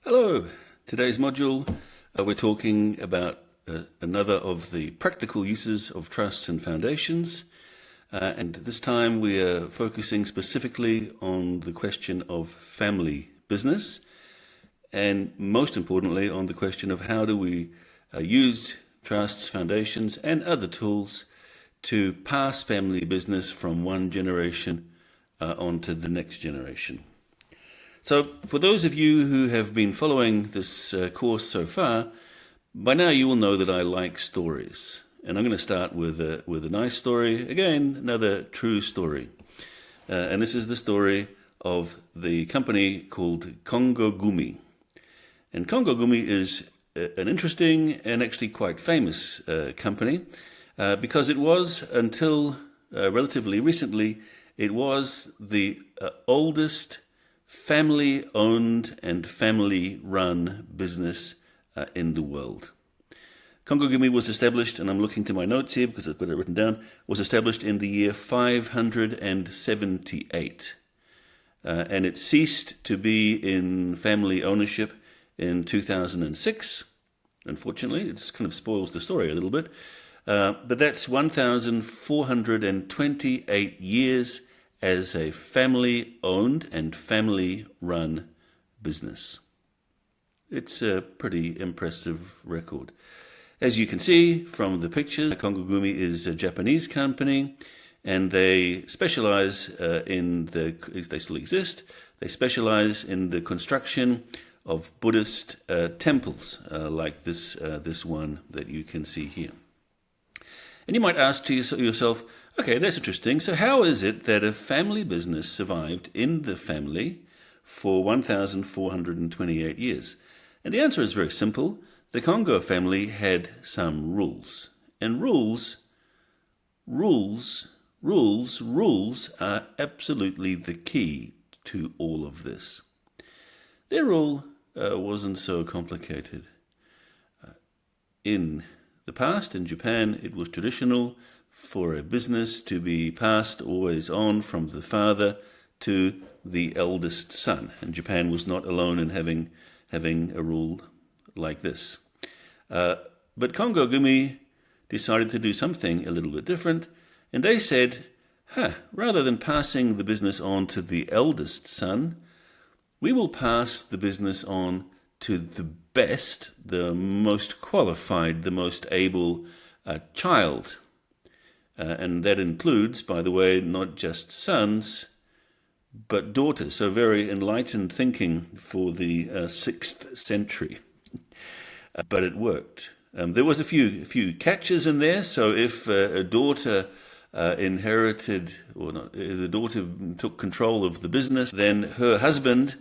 Hello. Today's module, we're talking about another of the practical uses of trusts and foundations. And this time we are focusing specifically on the question of family business, and most importantly on the question of how do we use trusts, foundations and other tools to pass family business from one generation on to the next generation. So for those of you who have been following this course so far, by now you will know that I like stories. And I'm going to start with a nice story. Again, another true story. And this is the story of the company called Congo Gumi. And Congo Gumi is an interesting and actually quite famous company because it was, until relatively recently, it was the oldest family-owned and family-run business in the world. Congo Gumi was established, and I'm looking to my notes here because I've got it written down, was established in the year 578. And it ceased to be in family ownership in 2006. Unfortunately, it kind of spoils the story a little bit. But that's 1,428 years as a family-owned and family-run business. It's a pretty impressive record. As you can see from the pictures, Congo Gumi is a Japanese company, and they specialize they still exist, they specialize in the construction of Buddhist temples, like this one that you can see here. And you might ask to yourself, okay, that's interesting. So how is it that a family business survived in the family for 1,428 years? And the answer is very simple. The Congo family had some rules. And rules are absolutely the key to all of this. Their rule wasn't so complicated. In the past, in Japan, it was traditional for a business to be passed always on from the father to the eldest son. And Japan was not alone in having a rule like this. But Congo Gumi decided to do something a little bit different, and they said, rather than passing the business on to the eldest son, we will pass the business on to the best, the most qualified, the most able child. And that includes, by the way, not just sons, but daughters. So very enlightened thinking for the 6th century. But it worked. There was a few catches in there. So if a daughter inherited, or not, if the daughter took control of the business, then her husband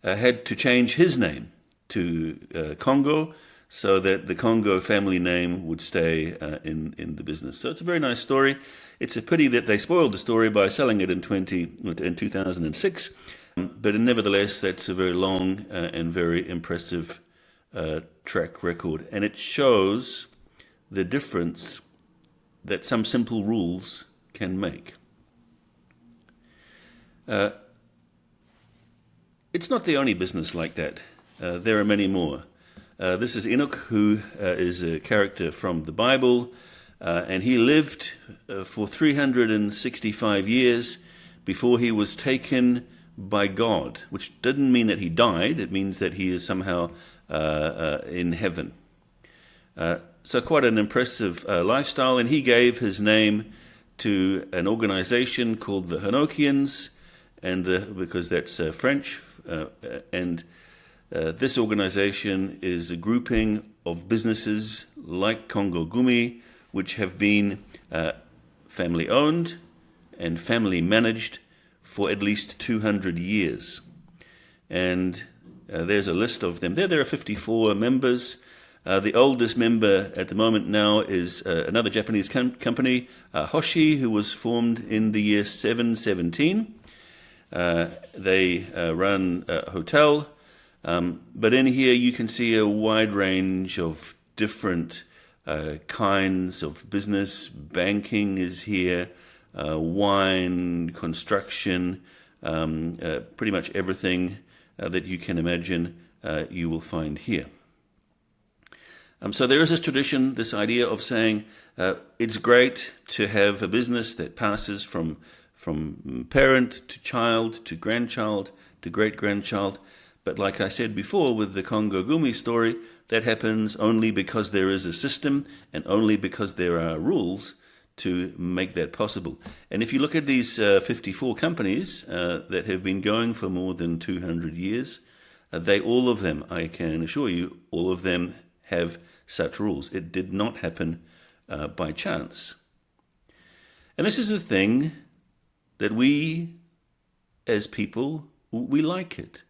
had to change his name to Congo, so that the Congo family name would stay in the business. So it's a very nice story. It's a pity that they spoiled the story by selling it in 2006, but nevertheless, that's a very long and very impressive track record. And it shows the difference that some simple rules can make. It's not the only business like that. There are many more. This is Enoch, who is a character from the Bible, and he lived for 365 years before he was taken by God, which didn't mean that he died. It means that he is somehow in heaven. So quite an impressive lifestyle, and he gave his name to an organization called the Henokians, and because that's French, and this organization is a grouping of businesses like Congo Gumi, which have been family owned and family managed for at least 200 years. And there's a list of them. There are 54 members. The oldest member at the moment now is another Japanese company, Hoshi, who was formed in the year 717. They run a hotel. But in here you can see a wide range of different kinds of business. Banking is here, wine, construction, pretty much everything that you can imagine you will find here. So there is this tradition, this idea of saying it's great to have a business that passes from parent to child to grandchild to great-grandchild. But like I said before with the Congo Gumi story, that happens only because there is a system and only because there are rules to make that possible. And if you look at these 54 companies that have been going for more than 200 years, all of them, I can assure you, all of them have such rules. It did not happen by chance. And this is the thing that we, as people, we like it.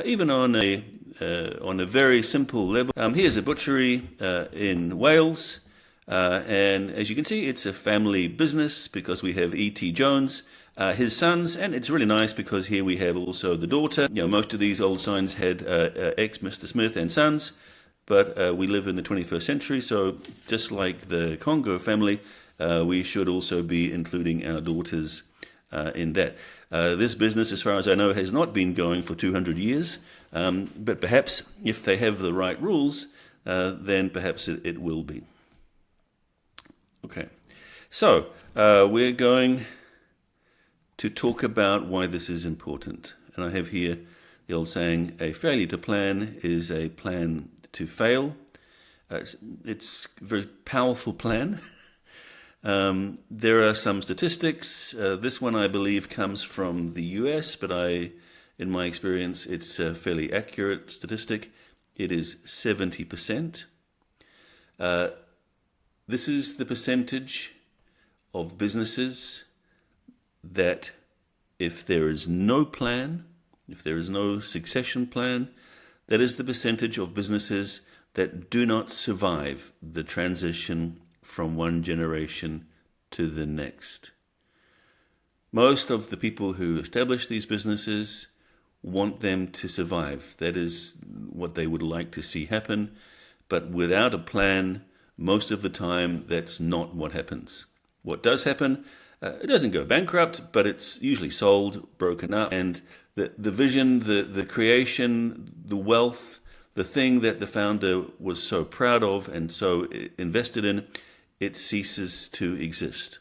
Even on a very simple level. Here's a butchery in Wales, and as you can see, it's a family business because we have E.T. Jones, his sons, and it's really nice because here we have also the daughter. Most of these old signs had ex Mr. Smith and Sons, but we live in the 21st century, so just like the Congo family, we should also be including our daughters in that. This business, as far as I know, has not been going for 200 years, but perhaps if they have the right rules, then perhaps it will be. Okay, so we're going to talk about why this is important. And I have here the old saying, a failure to plan is a plan to fail. It's a very powerful plan. There are some statistics. This one, I believe, comes from the US, but in my experience, it's a fairly accurate statistic. It is 70%. This is the percentage of businesses that, if there is no plan, if there is no succession plan, that is the percentage of businesses that do not survive the transition from one generation to the next. Most of the people who establish these businesses want them to survive. That is what they would like to see happen. But without a plan, most of the time, that's not what happens. What does happen, it doesn't go bankrupt, but it's usually sold, broken up, and the vision, the creation, the wealth, the thing that the founder was so proud of and so invested in, it ceases to exist.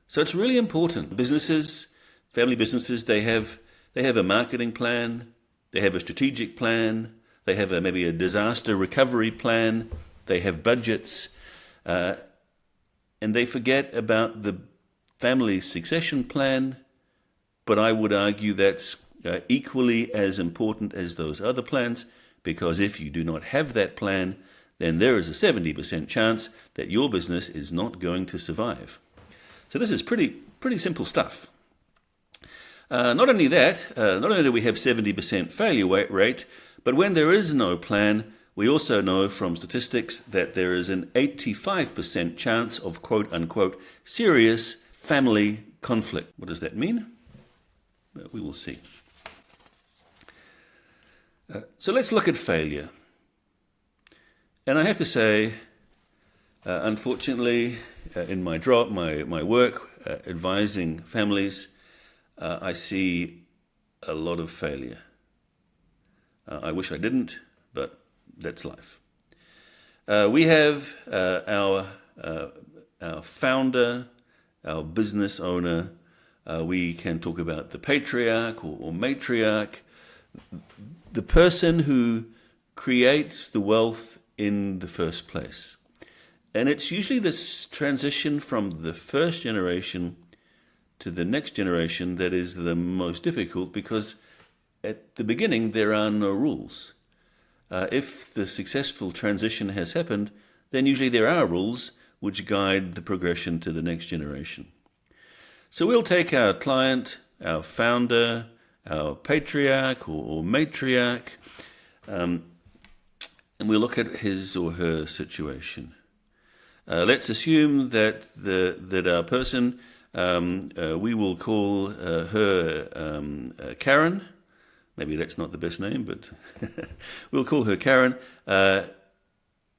So it's really important. Businesses, family businesses, they have a marketing plan, they have a strategic plan, they have maybe a disaster recovery plan, they have budgets, and they forget about the family succession plan, but I would argue that's equally as important as those other plans, because if you do not have that plan, then there is a 70% chance that your business is not going to survive. So this is pretty simple stuff. Not only that, not only do we have 70% failure rate, but when there is no plan, we also know from statistics that there is an 85% chance of quote-unquote serious family conflict. What does that mean? We will see. So let's look at failure. And I have to say, unfortunately, in my work, advising families, I see a lot of failure. I wish I didn't, but that's life. We have our founder, our business owner. We can talk about the patriarch or matriarch, the person who creates the wealth in the first place. And it's usually this transition from the first generation to the next generation that is the most difficult, because at the beginning there are no rules. If the successful transition has happened, then usually there are rules which guide the progression to the next generation. So we'll take our client, our founder, our patriarch or matriarch, and we'll look at his or her situation. Let's assume that our person, we will call her Karen. Maybe that's not the best name, but we'll call her Karen.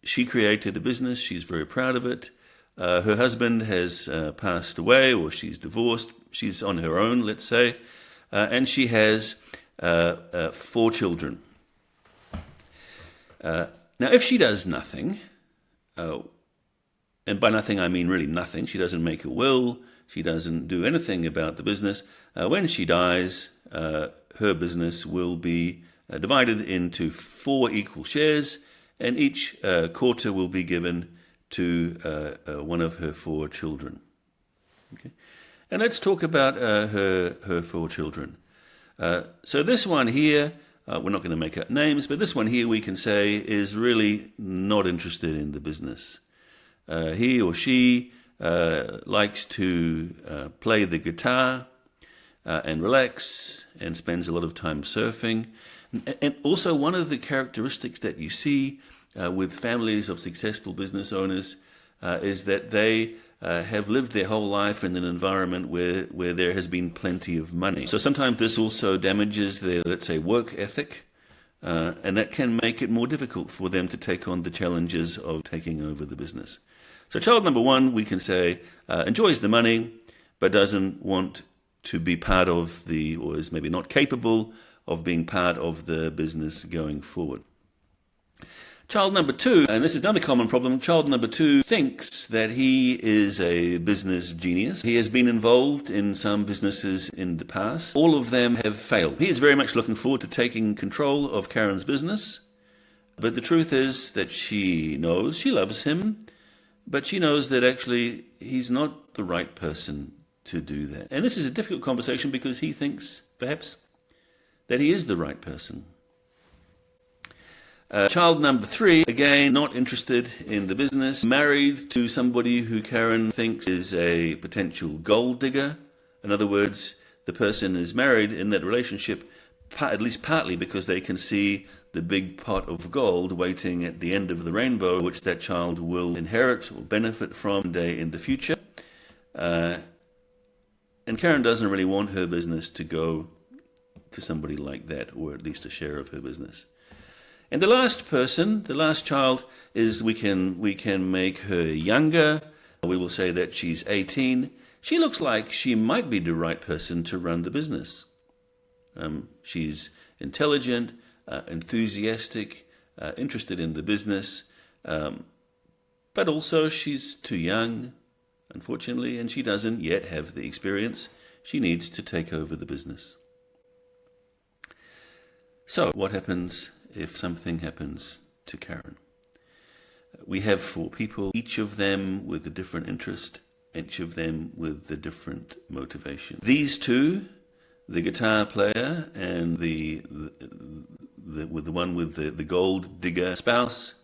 She created a business. She's very proud of it. Her husband has passed away, or she's divorced. She's on her own, let's say. And she has 4 children. Now, if she does nothing, and by nothing I mean really nothing, she doesn't make a will, she doesn't do anything about the business, when she dies, her business will be divided into 4 equal shares, and each quarter will be given to one of her 4 children. Okay? And let's talk about her 4 children. So this one here, we're not going to make up names, but this one here we can say is really not interested in the business. He or she likes to play the guitar and relax and spends a lot of time surfing. And also one of the characteristics that you see with families of successful business owners is that they have lived their whole life in an environment where there has been plenty of money. So sometimes this also damages their, let's say, work ethic, and that can make it more difficult for them to take on the challenges of taking over the business. So child number 1, we can say, enjoys the money, but doesn't want to be part of or is maybe not capable of being part of the business going forward. Child number 2, and this is another common problem, child number 2 thinks that he is a business genius. He has been involved in some businesses in the past. All of them have failed. He is very much looking forward to taking control of Karen's business, but the truth is that she knows, she loves him, but she knows that actually he's not the right person to do that. And this is a difficult conversation because he thinks, perhaps, that he is the right person. Child number 3, again, not interested in the business, married to somebody who Karen thinks is a potential gold digger. In other words, the person is married in that relationship, at least partly because they can see the big pot of gold waiting at the end of the rainbow, which that child will inherit or benefit from one day in the future. And Karen doesn't really want her business to go to somebody like that, or at least a share of her business. And the last person, the last child, is we can make her younger. We will say that she's 18. She looks like she might be the right person to run the business. She's intelligent, enthusiastic, interested in the business, but also she's too young, unfortunately, and she doesn't yet have the experience she needs to take over the business. So what happens if something happens to Karen? We have 4 people, each of them with a different interest, each of them with a different motivation. These 2, the guitar player and the one with the gold digger spouse,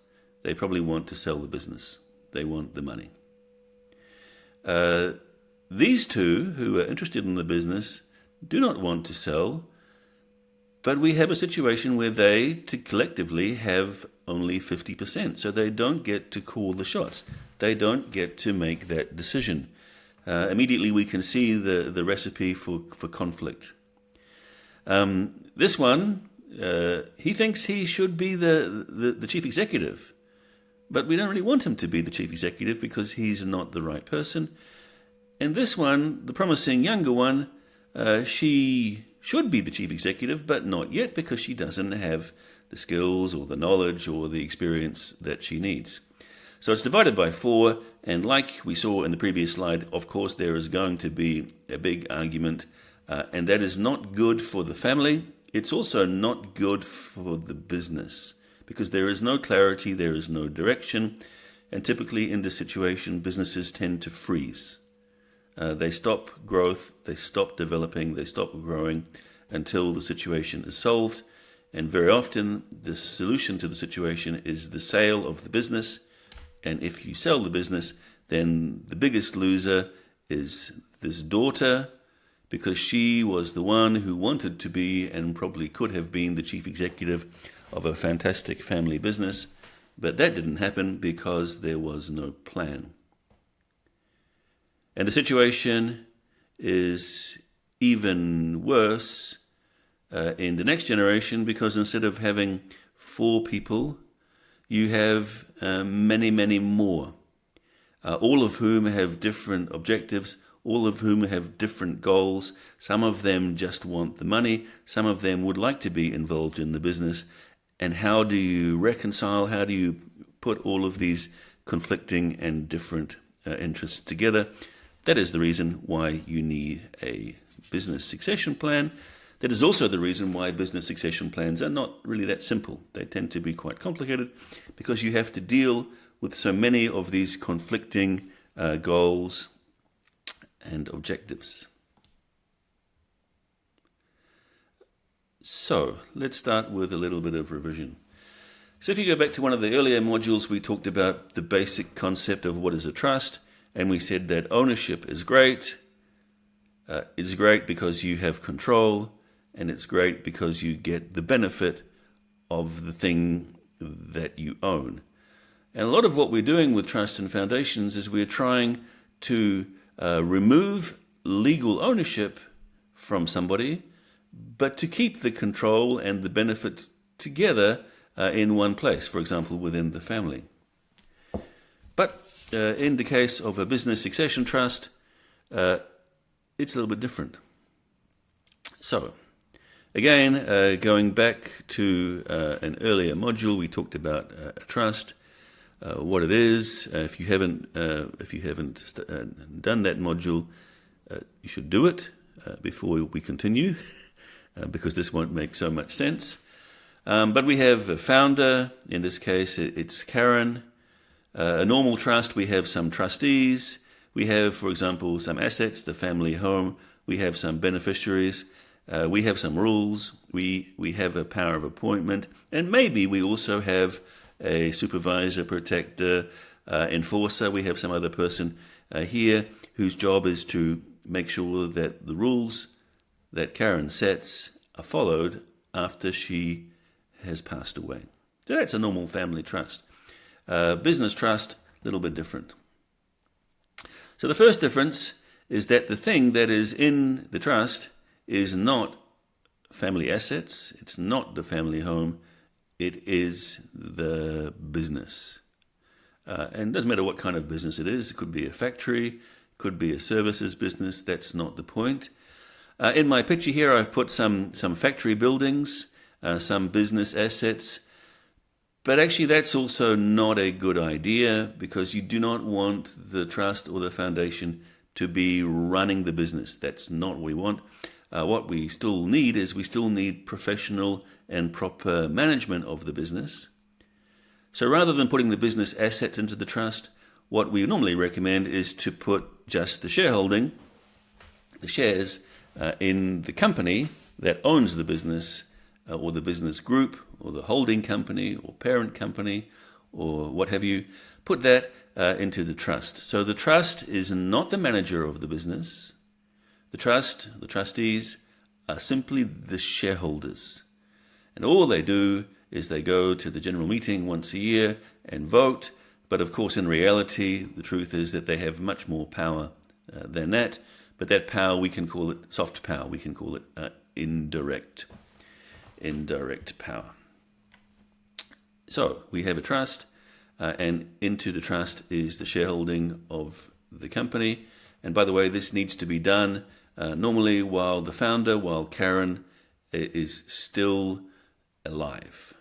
they probably want to sell the business. They want the money. These 2 who are interested in the business do not want to sell, but we have a situation where they collectively have only 50%, so they don't get to call the shots. They don't get to make that decision. Immediately we can see the recipe for conflict. This one, he thinks he should be the chief executive, but we don't really want him to be the chief executive because he's not the right person. And this one, the promising younger one, she should be the chief executive, but not yet because she doesn't have the skills or the knowledge or the experience that she needs. So it's divided by 4, and like we saw in the previous slide, of course, there is going to be a big argument, and that is not good for the family. It's also not good for the business because there is no clarity, there is no direction, and typically in this situation, businesses tend to freeze. They stop growth, they stop developing, they stop growing until the situation is solved. And very often the solution to the situation is the sale of the business. And if you sell the business, then the biggest loser is this daughter, because she was the one who wanted to be and probably could have been the chief executive of a fantastic family business. But that didn't happen because there was no plan. And the situation is even worse in the next generation because instead of having 4 people, you have many, many more, all of whom have different objectives, all of whom have different goals. Some of them just want the money. Some of them would like to be involved in the business. And how do you reconcile? How do you put all of these conflicting and different interests together? That is the reason why you need a business succession plan. That is also the reason why business succession plans are not really that simple. They tend to be quite complicated because you have to deal with so many of these conflicting goals and objectives. So let's start with a little bit of revision. So if you go back to one of the earlier modules, we talked about the basic concept of what is a trust, and we said that ownership is great. It's great because you have control, and it's great because you get the benefit of the thing that you own. And a lot of what we're doing with trusts and foundations is we're trying to remove legal ownership from somebody, but to keep the control and the benefit together in one place, for example, within the family. But in the case of a business succession trust, it's a little bit different. So, again, going back to an earlier module, we talked about a trust, what it is. If you haven't done that module, you should do it before we continue, because this won't make so much sense. But we have a founder. In this case, it's Karen. A normal trust, we have some trustees. We have, for example, some assets, the family home. We have some beneficiaries. We have some rules. We have a power of appointment. And maybe we also have a supervisor, protector, enforcer. We have some other person here whose job is to make sure that the rules that Karen sets are followed after she has passed away. So that's a normal family trust. Business trust, a little bit different. So the first difference is that the thing that is in the trust is not family assets, it's not the family home, it is the business. And it doesn't matter what kind of business it is. It could be a factory, could be a services business. That's not the point. In my picture here, I've put some factory buildings, some business assets. But actually, that's also not a good idea, because you do not want the trust or the foundation to be running the business. That's not what we want. What we still need is we still need professional and proper management of the business. So rather than putting the business assets into the trust, what we normally recommend is to put just the shareholding, the shares, in the company that owns the business, or the business group, or the holding company, or parent company, or what have you. Put that into the trust. So the trust is not the manager of the business. The trustees, are simply the shareholders. And all they do is they go to the general meeting once a year and vote. But of course, in reality, the truth is that they have much more power than that. But that power, we can call it soft power. We can call it indirect power. So we have a trust, and into the trust is the shareholding of the company. And by the way, this needs to be done normally while Karen is still alive.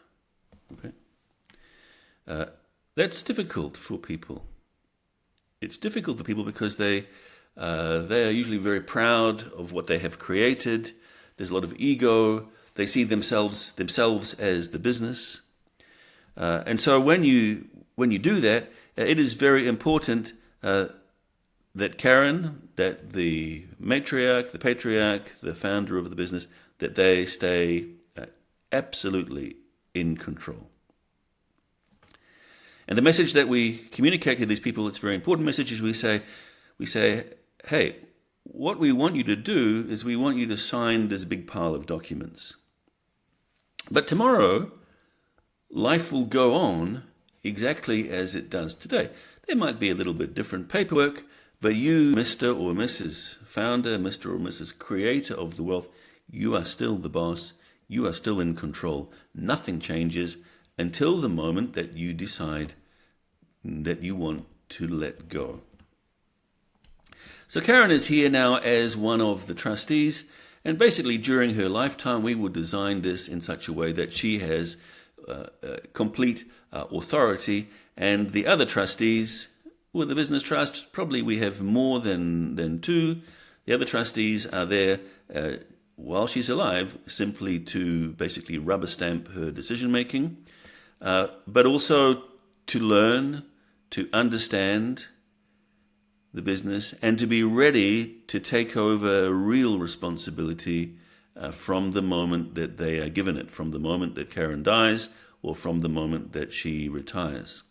Okay. That's difficult for people. It's difficult for people because they are usually very proud of what they have created. There's a lot of ego. They see themselves as the business. And so when you do that, it is very important that Karen, that the matriarch, the patriarch, the founder of the business, that they stay absolutely in control. And the message that we communicate to these people, it's a very important message, is we say, hey, what we want you to do is we want you to sign this big pile of documents. But tomorrow, life will go on exactly as it does today. There might be a little bit different paperwork, but you, Mr. or Mrs. Founder, Mr. or Mrs. Creator of the wealth, you are still the boss. You are still in control. Nothing changes until the moment that you decide that you want to let go. So Karen is here now as one of the trustees, and basically during her lifetime we will design this in such a way that she has complete authority, and the other trustees, with the business trust, probably we have more than two. The other trustees are there while she's alive, simply to basically rubber stamp her decision making, but also to learn, to understand the business, and to be ready to take over real responsibility from the moment that they are given it, from the moment that Karen dies or from the moment that she retires.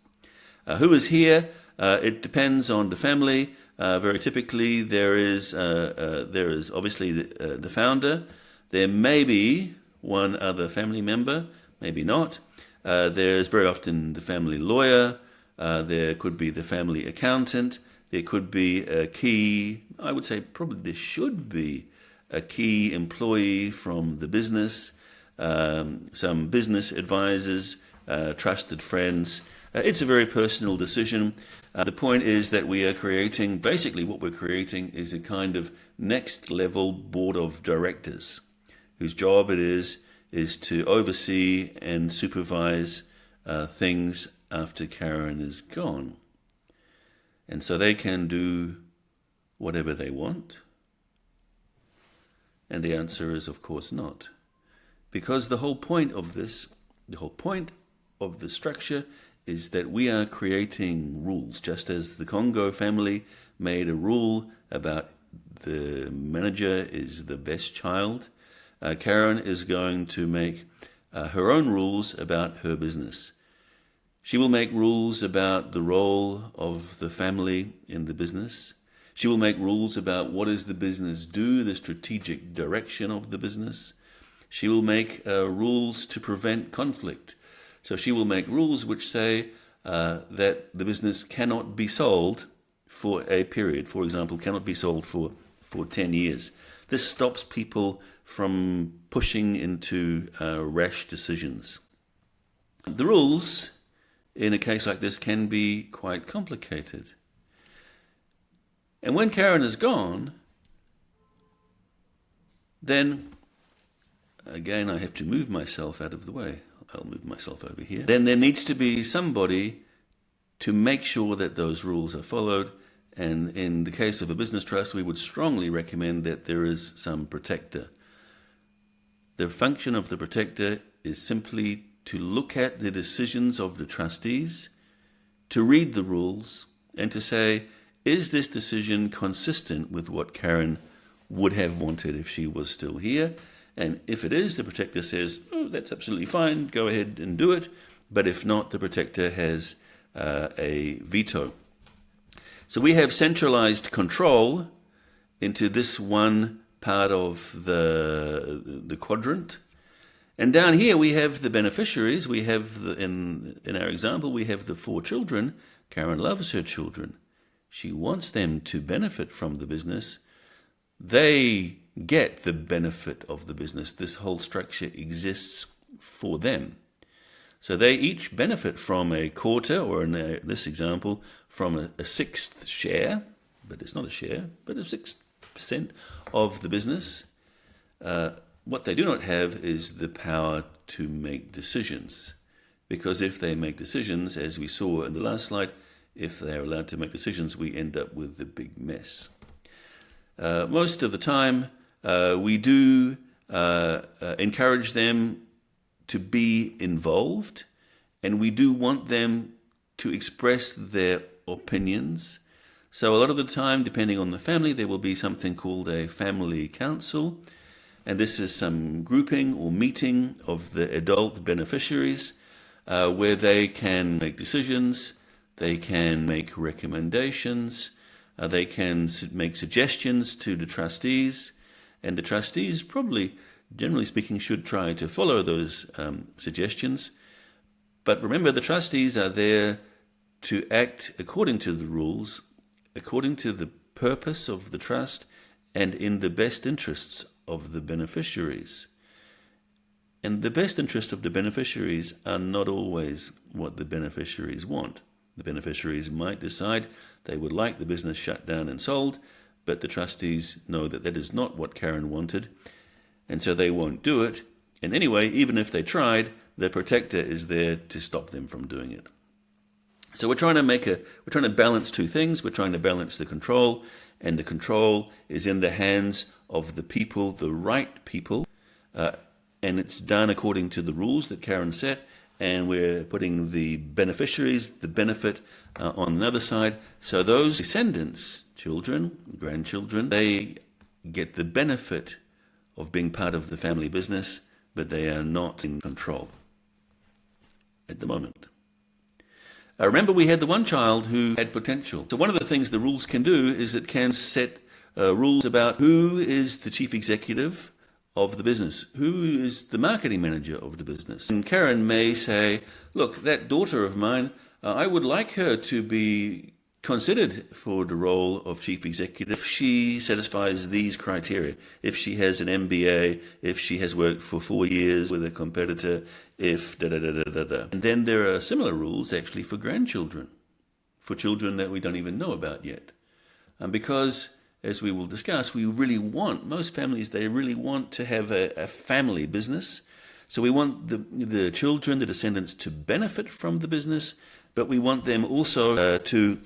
Who is here? It depends on the family. Very typically, there is obviously the founder. There may be one other family member, maybe not. There's very often the family lawyer. There could be the family accountant. There could be a key, I would say probably there should be a key employee from the business, some business advisors, trusted friends. It's a very personal decision. The point is that we are creating, basically what we're creating is a kind of next level board of directors whose job it is to oversee and supervise things after Karen is gone. And so they can do whatever they want. And the answer is, of course, not. Because the whole point of this, the whole point of the structure is that we are creating rules, just as the Congo family made a rule about the manager is the best child. Karen is going to make her own rules about her business. She will make rules about the role of the family in the business. She will make rules about what does the business do, the strategic direction of the business. She will make rules to prevent conflict. So she will make rules which say that the business cannot be sold for a period, for example, cannot be sold for 10 years. This stops people from pushing into rash decisions. The rules in a case like this can be quite complicated. And when Karen is gone, then, again, I have to move myself out of the way. I'll move myself over here. Then there needs to be somebody to make sure that those rules are followed. And in the case of a business trust, we would strongly recommend that there is some protector. The function of the protector is simply to look at the decisions of the trustees, to read the rules, and to say, is this decision consistent with what Karen would have wanted if she was still here? And if it is, the protector says, oh, that's absolutely fine, go ahead and do it. But if not, the protector has a veto. So we have centralized control into this one part of the quadrant. And down here we have the beneficiaries. We have, in our example, we have the 4 children. Karen loves her children. She wants them to benefit from the business. They get the benefit of the business. This whole structure exists for them. So they each benefit from a quarter, or in this example, from a 6th share, but it's not a share, but a 6% of the business. What they do not have is the power to make decisions. Because if they make decisions, as we saw in the last slide, if they are allowed to make decisions, we end up with the big mess. Most of the time, we do encourage them to be involved, and we do want them to express their opinions. So a lot of the time, depending on the family, there will be something called a family council, and this is some grouping or meeting of the adult beneficiaries where they can make decisions, they can make recommendations, they can make suggestions to the trustees, and the trustees probably, generally speaking, should try to follow those suggestions. But remember, the trustees are there to act according to the rules, according to the purpose of the trust, and in the best interests of the beneficiaries. And the best interests of the beneficiaries are not always what the beneficiaries want. The beneficiaries might decide they would like the business shut down and sold, but the trustees know that that is not what Karen wanted, and so they won't do it. And anyway, even if they tried, the protector is there to stop them from doing it. So we're trying to balance two things. We're trying to balance the control, and the control is in the hands of the people, the right people, and it's done according to the rules that Karen set. And we're putting the beneficiaries, the benefit, on the other side. So those descendants, children, grandchildren, they get the benefit of being part of the family business, but they are not in control at the moment. Remember, we had the one child who had potential. So one of the things the rules can do is it can set rules about who is the chief executive of the business, who is the marketing manager of the business. And Karen may say, look, that daughter of mine, I would like her to be considered for the role of chief executive if she satisfies these criteria. If she has an MBA, if she has worked for 4 years with a competitor, if da-da-da-da-da-da. And then there are similar rules actually for grandchildren, for children that we don't even know about yet. Because, as we will discuss, most families, they really want to have a family business. So we want the children, the descendants, to benefit from the business, but we want them also to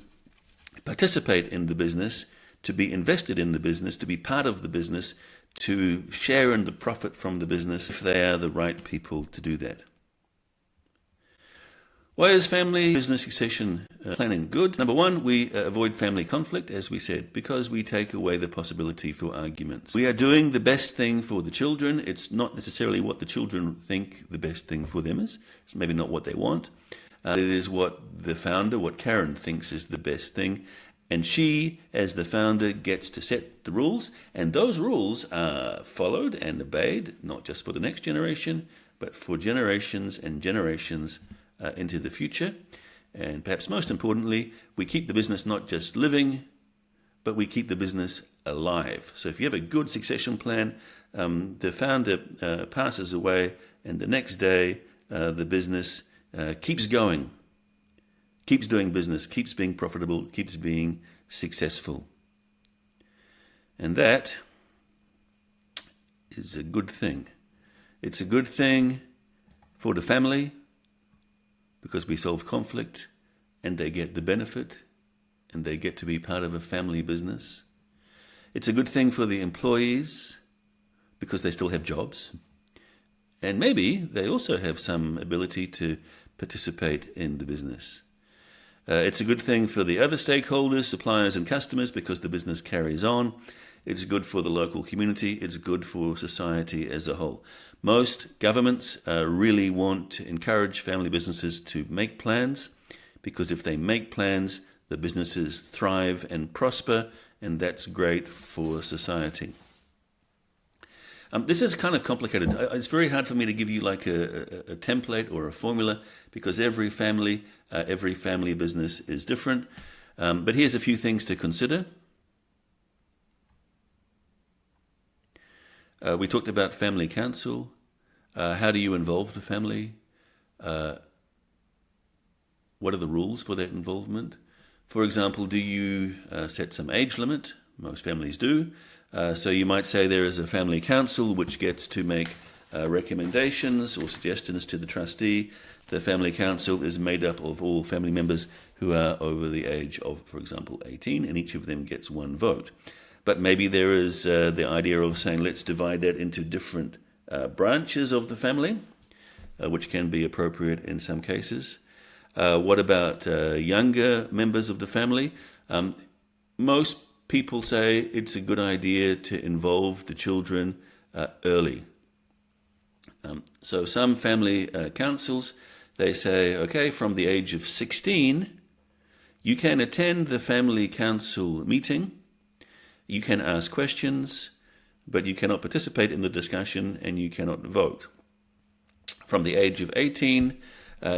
participate in the business, to be invested in the business, to be part of the business, to share in the profit from the business if they are the right people to do that. Why is family business succession planning good? Number one, we avoid family conflict, as we said, because we take away the possibility for arguments. We are doing the best thing for the children. It's not necessarily what the children think the best thing for them is. It's maybe not what they want. It is what the founder, what Karen thinks is the best thing. And she, as the founder, gets to set the rules. And those rules are followed and obeyed, not just for the next generation, but for generations and generations into the future. And perhaps most importantly, we keep the business not just living, but we keep the business alive. So if you have a good succession plan, the founder passes away, and the next day the business keeps going, keeps doing business, keeps being profitable, keeps being successful. And that is a good thing. It's a good thing for the family because we solve conflict and they get the benefit and they get to be part of a family business. It's a good thing for the employees because they still have jobs. And maybe they also have some ability to participate in the business. It's a good thing for the other stakeholders, suppliers and customers, because the business carries on. It's good for the local community. It's good for society as a whole. Most governments really want to encourage family businesses to make plans, because if they make plans, the businesses thrive and prosper, and that's great for society. This is kind of complicated. It's very hard for me to give you like a template or a formula because every family business is different. But here's a few things to consider. We talked about family council. How do you involve the family? What are the rules for that involvement? For example, do you set some age limit? Most families do. So you might say there is a family council which gets to make recommendations or suggestions to the trustee. The family council is made up of all family members who are over the age of, for example, 18, and each of them gets one vote. But maybe there is the idea of saying let's divide that into different branches of the family, which can be appropriate in some cases. What about younger members of the family? Most people say it's a good idea to involve the children early. So some family councils, they say, okay, from the age of 16, you can attend the family council meeting, you can ask questions, but you cannot participate in the discussion and you cannot vote. From the age of 18,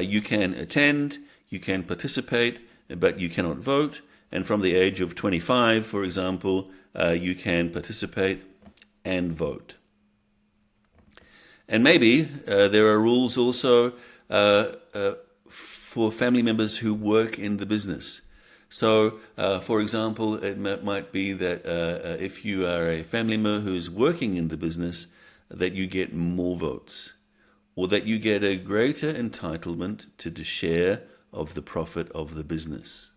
you can attend, you can participate, but you cannot vote. And from the age of 25, for example, you can participate and vote. And maybe there are rules also for family members who work in the business. So, for example, it might be that if you are a family member who's working in the business, that you get more votes, or that you get a greater entitlement to the share of the profit of the business.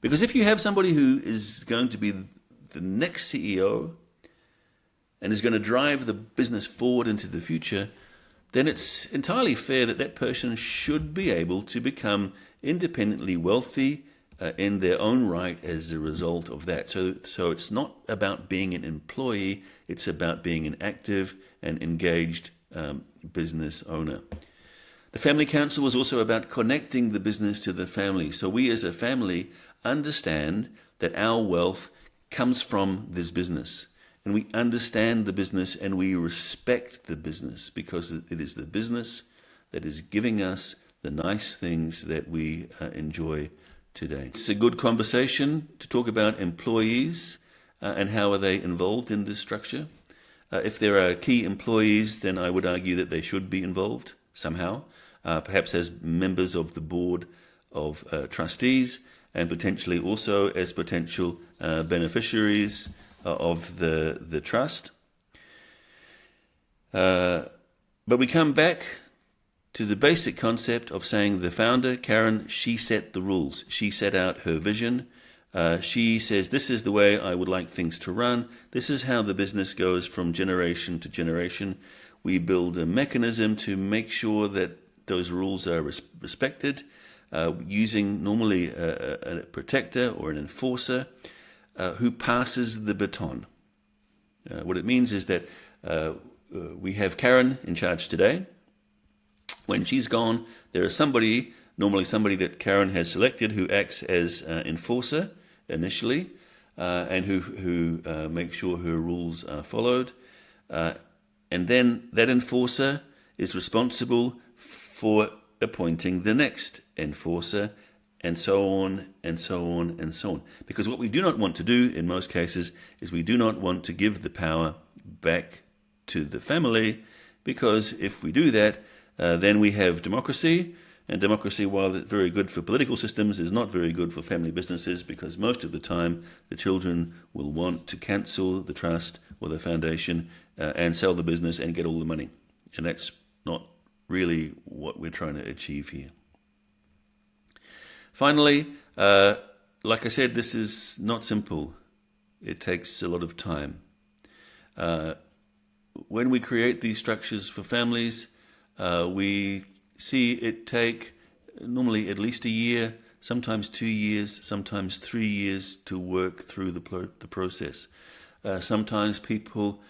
Because if you have somebody who is going to be the next CEO and is going to drive the business forward into the future, then it's entirely fair that that person should be able to become independently wealthy in their own right as a result of that. So it's not about being an employee, it's about being an active and engaged business owner. The family council is also about connecting the business to the family. So we as a family understand that our wealth comes from this business. And we understand the business and we respect the business because it is the business that is giving us the nice things that we enjoy today. It's a good conversation to talk about employees and how are they involved in this structure. If there are key employees, then I would argue that they should be involved somehow, perhaps as members of the board of trustees and potentially also as potential beneficiaries of the trust. But we come back to the basic concept of saying the founder, Karen, she set the rules. She set out her vision. She says, this is the way I would like things to run. This is how the business goes from generation to generation. We build a mechanism to make sure that those rules are respected, using normally a protector or an enforcer who passes the baton. What it means is that we have Karen in charge today. When she's gone, there is somebody, normally somebody that Karen has selected, who acts as enforcer initially, and who makes sure her rules are followed. And then that enforcer is responsible for appointing the next enforcer, and so on, and so on, and so on. Because what we do not want to do in most cases is we do not want to give the power back to the family, because if we do that, then we have democracy, and democracy, while it's very good for political systems, is not very good for family businesses, because most of the time the children will want to cancel the trust or the foundation and sell the business and get all the money. And that's not really what we're trying to achieve here. Finally, like I said, this is not simple. It takes a lot of time. When we create these structures for families, we see it take normally at least a year, sometimes 2 years, sometimes 3 years to work through the process. Sometimes people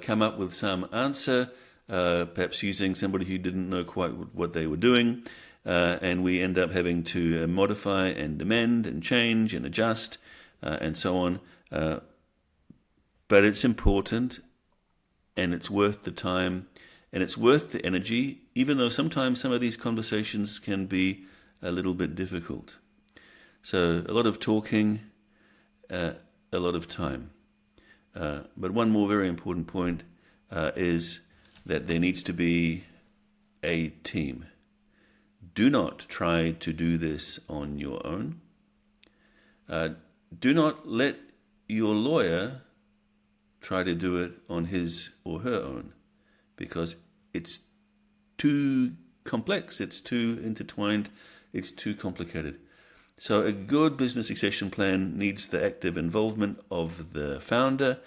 come up with some answer, perhaps using somebody who didn't know quite what they were doing, and we end up having to modify and amend and change and adjust and so on. But it's important, and it's worth the time, and it's worth the energy, even though sometimes some of these conversations can be a little bit difficult. So a lot of talking, a lot of time. But one more very important point is that there needs to be a team. Do not try to do this on your own. Do not let your lawyer try to do it on his or her own, because it's too complex, it's too intertwined, it's too complicated. So a good business succession plan needs the active involvement of the founder.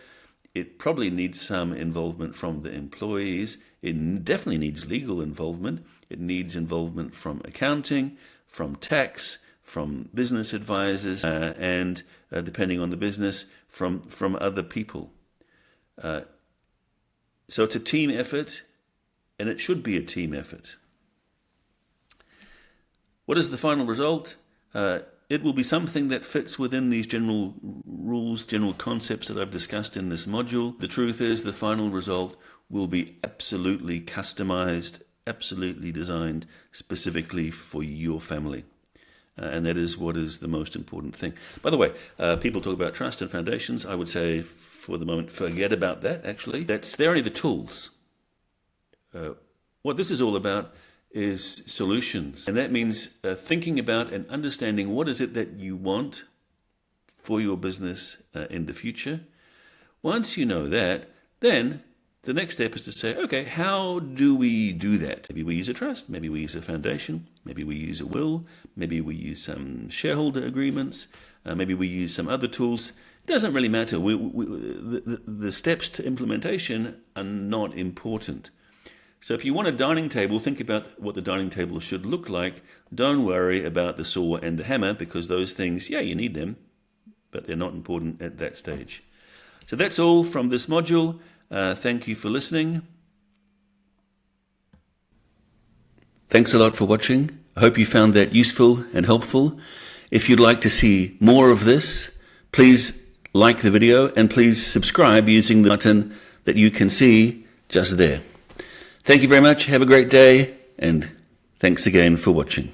It probably needs some involvement from the employees. It definitely needs legal involvement. It needs involvement from accounting, from tax, from business advisors, and depending on the business, from other people. So it's a team effort, and it should be a team effort. What is the final result? It will be something that fits within these general rules, general concepts that I've discussed in this module. The truth is, the final result will be absolutely customized, absolutely designed specifically for your family. And that is what is the most important thing. By the way, people talk about trust and foundations. I would say, for the moment, forget about that, actually. They're only the tools. What this is all about is solutions. And that means thinking about and understanding what is it that you want for your business in the future. Once you know that, then the next step is to say, okay, how do we do that? Maybe we use a trust, maybe we use a foundation, maybe we use a will, maybe we use some shareholder agreements, maybe we use some other tools. It doesn't really matter. The steps to implementation are not important. So if you want a dining table, think about what the dining table should look like. Don't worry about the saw and the hammer, because those things, yeah, you need them, but they're not important at that stage. So that's all from this module. Thank you for listening. Thanks a lot for watching. I hope you found that useful and helpful. If you'd like to see more of this, please like the video and please subscribe using the button that you can see just there. Thank you very much. Have a great day, and thanks again for watching.